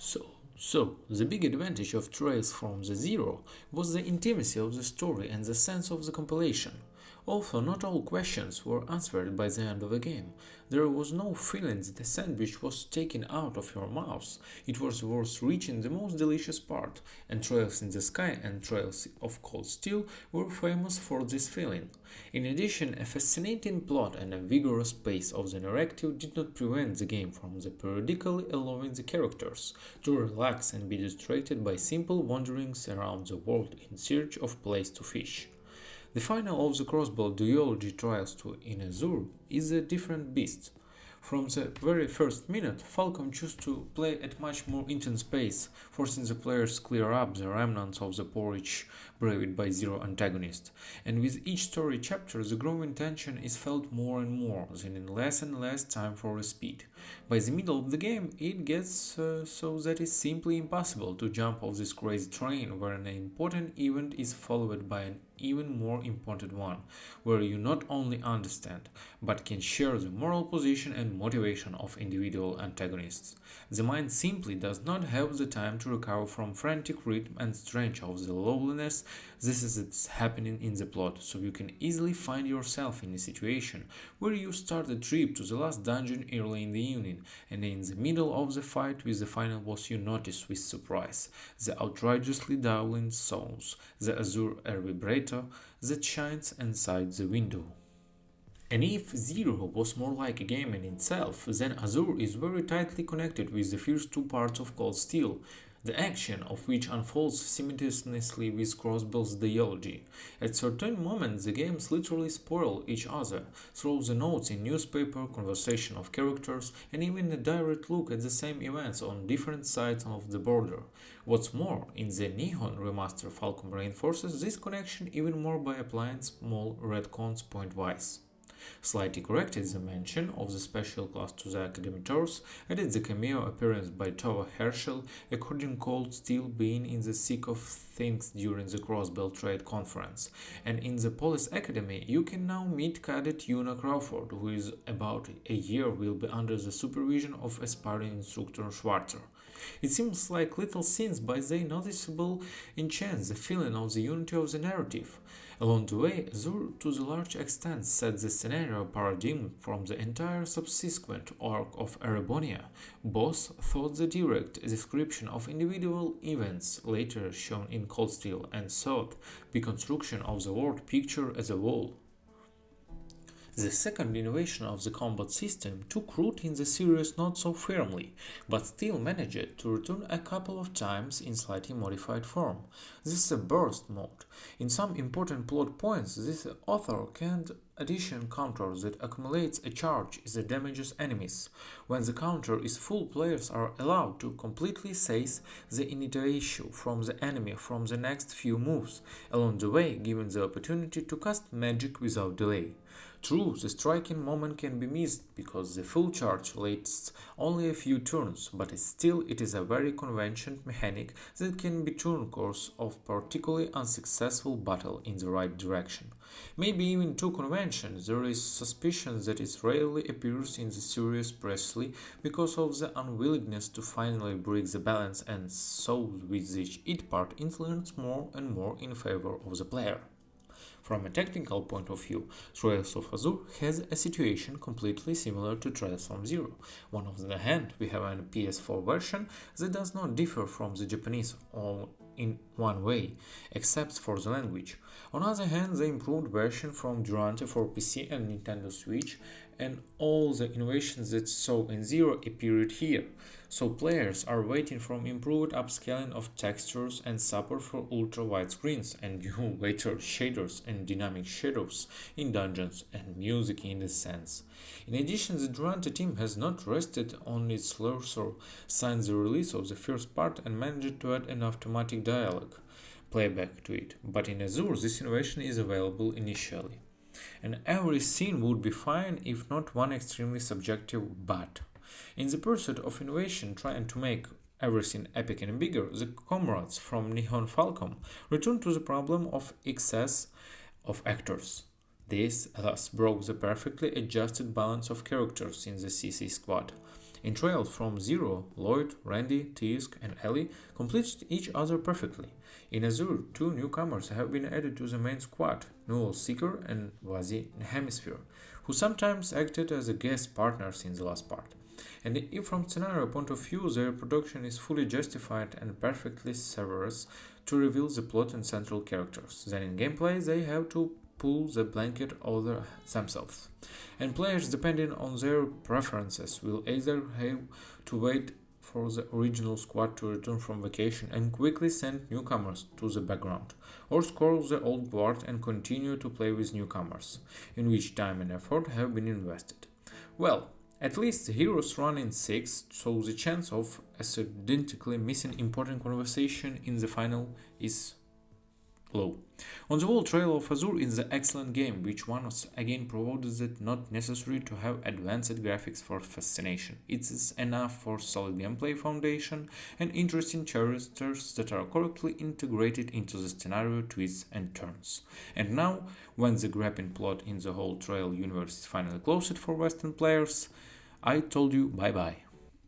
The big advantage of Trails from the Zero was the intimacy of the story and the sense of the compilation. Although not all questions were answered by the end of the game, there was no feeling that the sandwich was taken out of your mouth. It was worth reaching the most delicious part, and Trails in the Sky and Trails of Cold Steel were famous for this feeling. In addition, a fascinating plot and a vigorous pace of the narrative did not prevent the game from periodically allowing the characters to relax and be distracted by simple wanderings around the world in search of place to fish. The final of the Crossbell duology Trials to in Azure is a different beast. From the very first minute, Falcom chose to play at much more intense pace, forcing the players to clear up the remnants of the porridge braved by Zero antagonist. And with each story chapter, the growing tension is felt more and more, leaving less and less time for speed. By the middle of the game, it gets so that it's simply impossible to jump off this crazy train where an important event is followed by an even more important one, where you not only understand, but can share the moral position and motivation of individual antagonists. The mind simply does not have the time to recover from frantic rhythm and strange of the loneliness. This is it's happening in the plot, so you can easily find yourself in a situation where you start a trip to the last dungeon early in the evening, and in the middle of the fight with the final boss you notice with surprise the outrageously dialing souls, the Azure air vibrator that shines inside the window. And if Zero was more like a game in itself, then Azure is very tightly connected with the first two parts of Cold Steel, the action of which unfolds simultaneously with Crossbell's dialogy. At certain moments, the games literally spoil each other, through the notes in newspaper, conversation of characters, and even a direct look at the same events on different sides of the border. What's more, in the Neon remaster, Falcom reinforces this connection even more by applying small retcons point-wise. Slightly corrected the mention of the special class to the Academy Tours, added the cameo appearance by Tova Herschel, according Cold Steel being in the thick of things during the Crossbell Trade Conference, and in the Police Academy you can now meet Cadet Una Crawford, who is about a year will be under the supervision of aspiring instructor Schwarzer. It seems like little scenes, but they noticeable enhance the feeling of the unity of the narrative. Along the way, Azure to a large extent set the scenario paradigm from the entire subsequent arc of Erebonia. Both thought the direct description of individual events later shown in Cold Steel and thought the construction of the world picture as a whole. The second innovation of the combat system took root in the series not so firmly, but still managed to return a couple of times in slightly modified form. This is a burst mode. In some important plot points, this author can addition counter that accumulates a charge that damages enemies. When the counter is full, players are allowed to completely seize the initiative from the enemy from the next few moves, along the way given the opportunity to cast magic without delay. True, the striking moment can be missed because the full charge lasts only a few turns, but still it is a very convenient mechanic that can be turn course of particularly unsuccessful battle in the right direction. Maybe even too convenient. There is suspicion that it rarely appears in the series precisely because of the unwillingness to finally break the balance and so with which each part influences more and more in favor of the player. From a technical point of view, Trails of Azure has a situation completely similar to Trails from Zero. On the hand, we have a PS4 version that does not differ from the Japanese in one way, except for the language. On the other hand, the improved version from Durante for PC and Nintendo Switch and all the innovations that saw in Zero appeared here, so players are waiting for improved upscaling of textures and support for ultra-wide screens and new weighted shaders and dynamic shadows in dungeons and music in this sense. In addition, the Durante team has not rested on its laurels since the release of the first part and managed to add an automatic dialogue playback to it, but in Azure this innovation is available initially. And every scene would be fine if not one extremely subjective but. In the pursuit of innovation, trying to make everything epic and bigger, the comrades from Nihon Falcom return to the problem of excess of actors. This thus broke the perfectly adjusted balance of characters in the CC squad. In Trails from Zero, Lloyd, Randy, Tisk, and Ellie completed each other perfectly. In Azure, two newcomers have been added to the main squad, Noel Seeker and Wazi Hemisphere, who sometimes acted as a guest partners in the last part. And if from scenario point of view their production is fully justified and perfectly serves to reveal the plot and central characters, then in gameplay they have to pull the blanket over themselves. And players, depending on their preferences, will either have to wait for the original squad to return from vacation and quickly send newcomers to the background, or scroll the old guard and continue to play with newcomers, in which time and effort have been invested. Well, at least the heroes run in 6, so the chance of accidentally missing important conversation in the final is low. On the whole, Trail of Azure is an excellent game, which once again proves it not necessary to have advanced graphics for fascination. It is enough for solid gameplay foundation and interesting characters that are correctly integrated into the scenario, twists and turns. And now, when the grappling plot in the whole Trail universe is finally closed for Western players, I told you bye bye.